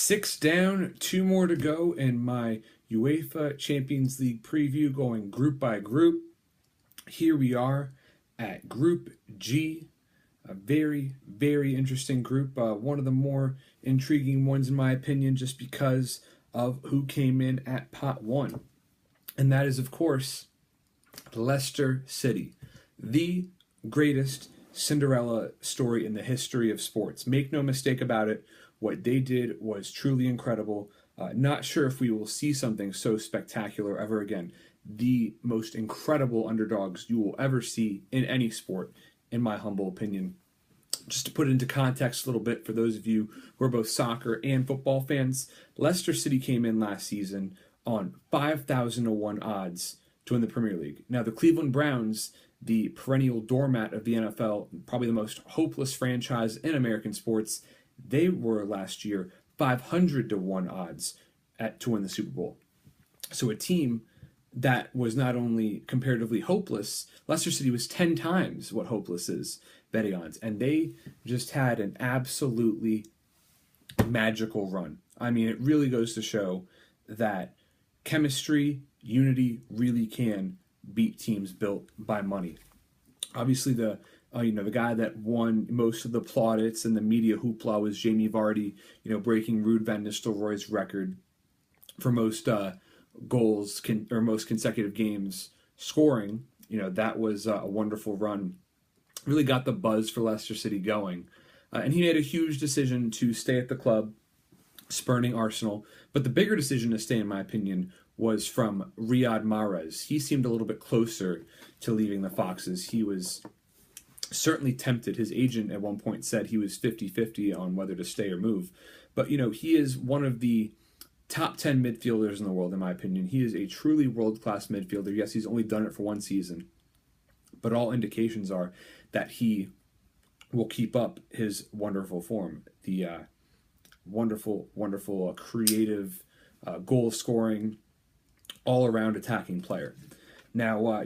6 down, 2 more to go in my UEFA Champions League preview, going group by group. Here we are at Group G, a very, very interesting group. One of the more intriguing ones, in my opinion, just because of who came in at pot 1. And that is, of course, Leicester City, the greatest Cinderella story in the history of sports. Make no mistake about it, what they did was truly incredible. Not sure if we will see something so spectacular ever again. The most incredible underdogs you will ever see in any sport, in my humble opinion. Just to put it into context a little bit for those of you who are both soccer and football fans, Leicester City came in last season on 5,000-1 odds to win the Premier League. Now, the Cleveland Browns, the perennial doormat of the NFL, probably the most hopeless franchise in American sports, they were last year 500-1 odds to win the Super Bowl. So a team that was not only comparatively hopeless, Leicester City was 10 times what hopeless is betting odds. And they just had an absolutely magical run. I mean, it really goes to show that chemistry, unity really can beat teams built by money. Obviously, the guy that won most of the plaudits and the media hoopla was Jamie Vardy, breaking Ruud van Nistelrooy's record for most goals or most consecutive games scoring. That was a wonderful run. Really got the buzz for Leicester City going. And he made a huge decision to stay at the club, spurning Arsenal. But the bigger decision to stay, in my opinion, was from Riyad Mahrez. He seemed a little bit closer to leaving the Foxes. He was certainly tempted. His agent at one point said he was 50-50 on whether to stay or move. But, he is one of the top 10 midfielders in the world, in my opinion. He is a truly world-class midfielder. Yes, he's only done it for one season, but all indications are that he will keep up his wonderful form. The wonderful, creative, goal-scoring, all-around attacking player. Now,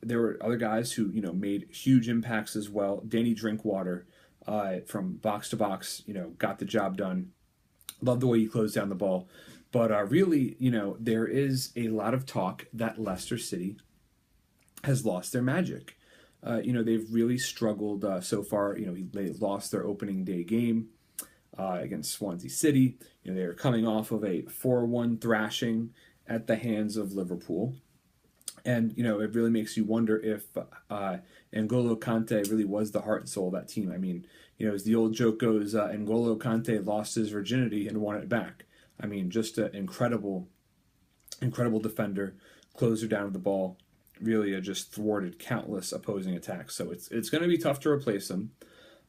there were other guys who, made huge impacts as well. Danny Drinkwater, from box to box, got the job done. Love the way he closed down the ball. But really, there is a lot of talk that Leicester City has lost their magic. They've really struggled so far. They lost their opening day game against Swansea City. They were coming off of a 4-1 thrashing at the hands of Liverpool. And, it really makes you wonder if N'Golo Kante really was the heart and soul of that team. I mean, as the old joke goes, N'Golo Kante lost his virginity and won it back. I mean, just an incredible defender, closer down with the ball, really just thwarted countless opposing attacks. So it's going to be tough to replace him.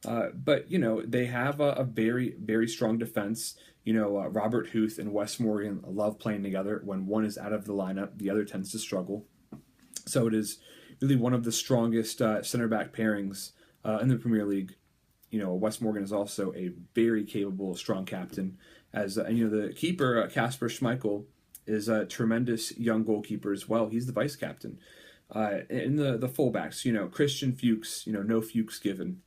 But, they have a very, very strong defense. Robert Huth and Wes Morgan love playing together. When one is out of the lineup, the other tends to struggle. So it is really one of the strongest center back pairings in the Premier League. Wes Morgan is also a very capable, strong captain. As the keeper, Kasper Schmeichel, is a tremendous young goalkeeper as well. He's the vice captain. In the fullbacks, Christian Fuchs, no Fuchs given.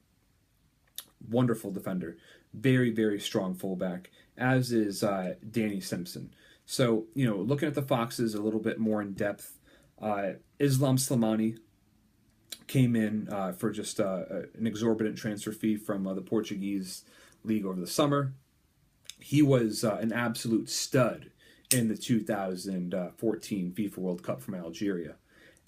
Wonderful defender. Very, very strong fullback, as is Danny Simpson. So, looking at the Foxes a little bit more in depth, Islam Slimani came in for just an exorbitant transfer fee from the Portuguese league over the summer. He was an absolute stud in the 2014 FIFA World Cup from Algeria,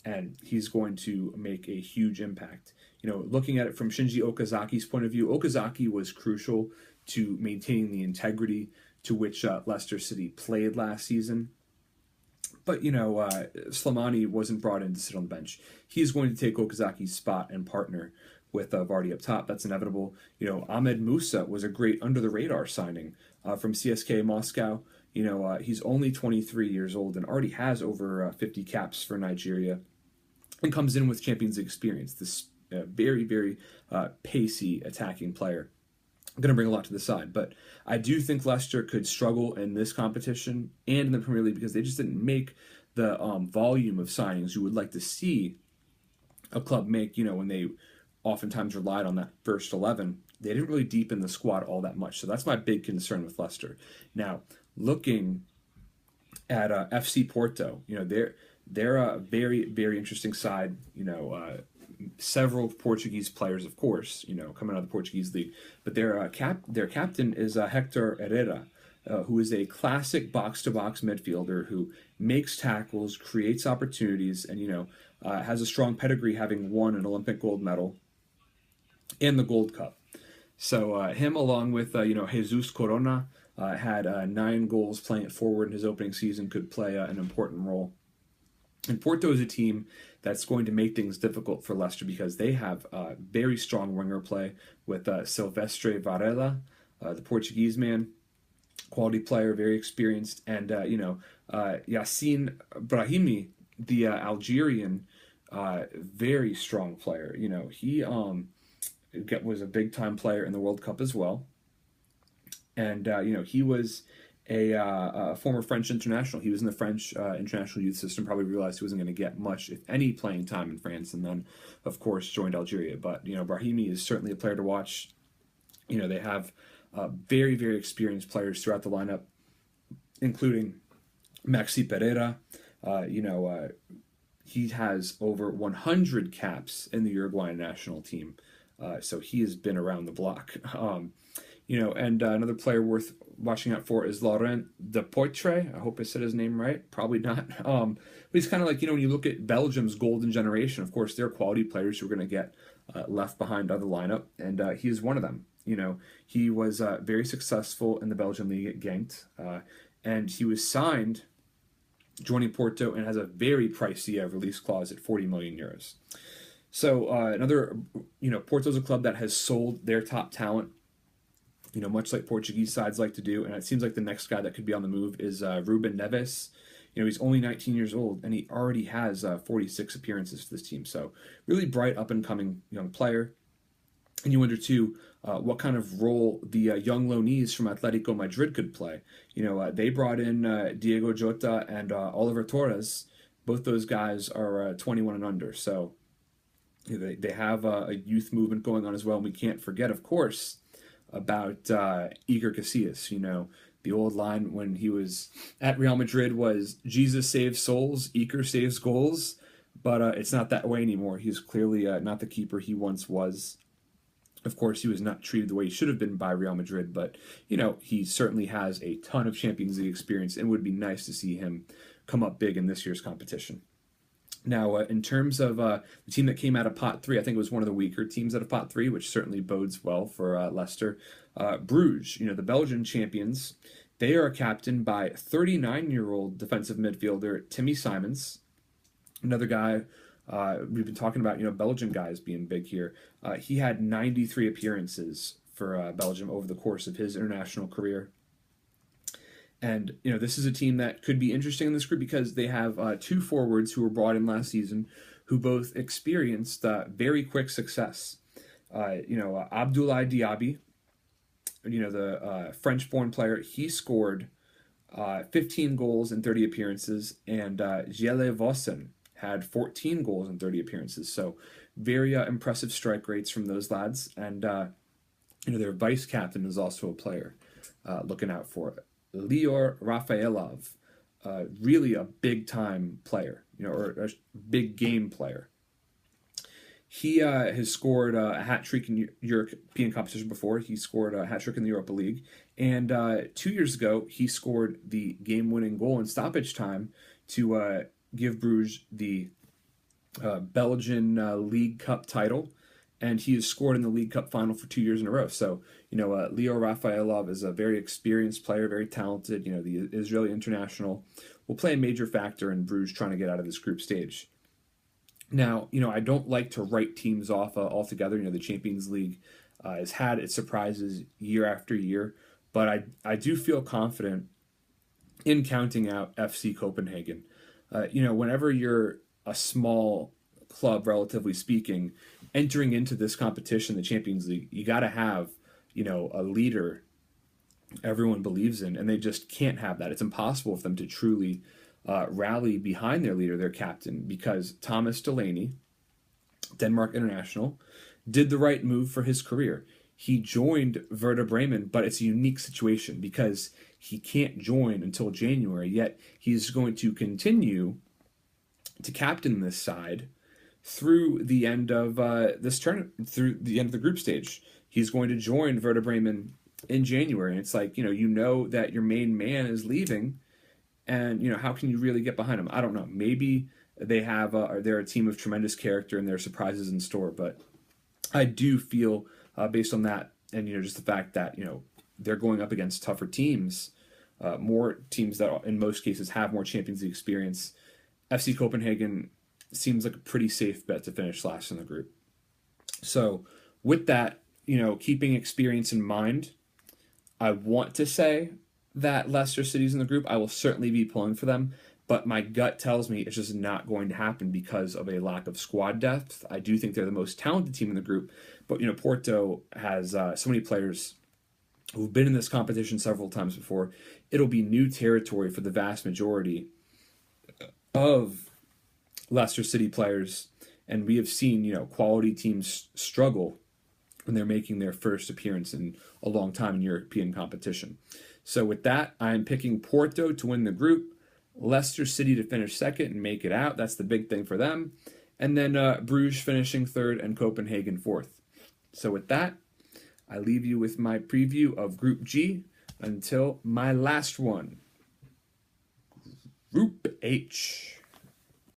and he's going to make a huge impact. Looking at it from Shinji Okazaki's point of view, Okazaki was crucial to maintaining the integrity to which Leicester City played last season. But, Slimani wasn't brought in to sit on the bench. He's going to take Okazaki's spot and partner with Vardy up top. That's inevitable. Ahmed Musa was a great under-the-radar signing from CSKA Moscow. He's only 23 years old and already has over 50 caps for Nigeria and comes in with Champions League experience. This very, very pacey attacking player. Going to bring a lot to the side, but I do think Leicester could struggle in this competition and in the Premier League because they just didn't make the volume of signings you would like to see a club make, when they oftentimes relied on that first 11 they didn't really deepen the squad all that much. So that's my big concern with Leicester. Now, looking at FC Porto, they're a very, very interesting side. Several Portuguese players, of course, coming out of the Portuguese league, but their captain is Hector Herrera, who is a classic box-to-box midfielder who makes tackles, creates opportunities, and has a strong pedigree, having won an Olympic gold medal and the Gold Cup. So him, along with Jesus Corona, had 9 goals playing it forward in his opening season, could play an important role. And Porto is a team that's going to make things difficult for Leicester because they have very strong winger play with Silvestre Varela, the Portuguese man, quality player, very experienced, and Yassine Brahimi, the Algerian, very strong player. He was a big time player in the World Cup as well, and he was a former French international. He was in the French international youth system. Probably realized he wasn't going to get much, if any, playing time in France, and then, of course, joined Algeria. But Brahimi is certainly a player to watch. They have very, very experienced players throughout the lineup, including Maxi Pereira. He has over 100 caps in the Uruguayan national team, so he has been around the block. And another player worth watching out for is Laurent Depoitre. I hope I said his name right. Probably not. But he's kind of like, when you look at Belgium's golden generation, of course, they're quality players who are going to get left behind on the lineup, and he is one of them. He was very successful in the Belgian league at Genk, and he was signed joining Porto and has a very pricey release clause at 40 million euros. So another, Porto's a club that has sold their top talent, much like Portuguese sides like to do, and it seems like the next guy that could be on the move is Ruben Neves. He's only 19 years old, and he already has 46 appearances for this team. So really bright, up-and-coming young player. And you wonder, too, what kind of role the young loanees from Atletico Madrid could play. They brought in Diego Jota and Oliver Torres. Both those guys are 21 and under. So they have a youth movement going on as well. And we can't forget, of course, about Iker Casillas. The old line when he was at Real Madrid was Jesus saves souls, Iker saves goals. But it's not that way anymore. He's clearly not the keeper he once was. Of course, he was not treated the way he should have been by Real Madrid, but, he certainly has a ton of Champions League experience, and it would be nice to see him come up big in this year's competition. Now, in terms of the team that came out of Pot 3, I think it was one of the weaker teams out of Pot 3, which certainly bodes well for Leicester. Brugge, the Belgian champions, they are captained by 39-year-old defensive midfielder Timmy Simons, another guy. We've been talking about, Belgian guys being big here. He had 93 appearances for Belgium over the course of his international career. And, this is a team that could be interesting in this group because they have 2 forwards who were brought in last season who both experienced very quick success. Abdoulaye Diaby, the French-born player, he scored 15 goals in 30 appearances, and Jelle Vossen had 14 goals in 30 appearances. So very impressive strike rates from those lads. And, their vice captain is also a player looking out for it. Lior Rafaelov, really a big-time player, or a big game player. He has scored a hat-trick in European competition before. He scored a hat-trick in the Europa League. And 2 years ago, he scored the game-winning goal in stoppage time to give Bruges the Belgian League Cup title, and he has scored in the League Cup final for 2 years in a row. So, Leo Rafaelov is a very experienced player, very talented. The Israeli international will play a major factor in Bruges trying to get out of this group stage. Now, I don't like to write teams off altogether. The Champions League has had its surprises year after year, but I do feel confident in counting out FC Copenhagen. Whenever you're a small club, relatively speaking, entering into this competition, the Champions League, you got to have, a leader everyone believes in, and they just can't have that. It's impossible for them to truly rally behind their leader, their captain, because Thomas Delaney, Denmark international, did the right move for his career. he joined Werder Bremen, but it's a unique situation because he can't join until January, yet he's going to continue to captain this side through the end of this tournament, through the end of the group stage. He's going to join Werder Bremen in January. And it's like, you know that your main man is leaving, and how can you really get behind him? I don't know. Maybe they're a team of tremendous character and there are surprises in store, but I do feel based on that, and just the fact that they're going up against tougher teams, more teams that in most cases have more Champions League experience. FC Copenhagen seems like a pretty safe bet to finish last in the group. So with that, keeping experience in mind, I want to say that Leicester City's in the group. I will certainly be pulling for them, but my gut tells me it's just not going to happen because of a lack of squad depth. I do think they're the most talented team in the group, but Porto has so many players who've been in this competition several times before. It'll be new territory for the vast majority of Leicester City players, and we have seen quality teams struggle when they're making their first appearance in a long time in European competition. So with that, I'm picking Porto to win the group, Leicester City to finish second and make it out. That's the big thing for them. And then Bruges finishing third and Copenhagen fourth. So with that, I leave you with my preview of Group G until my last one, Group H.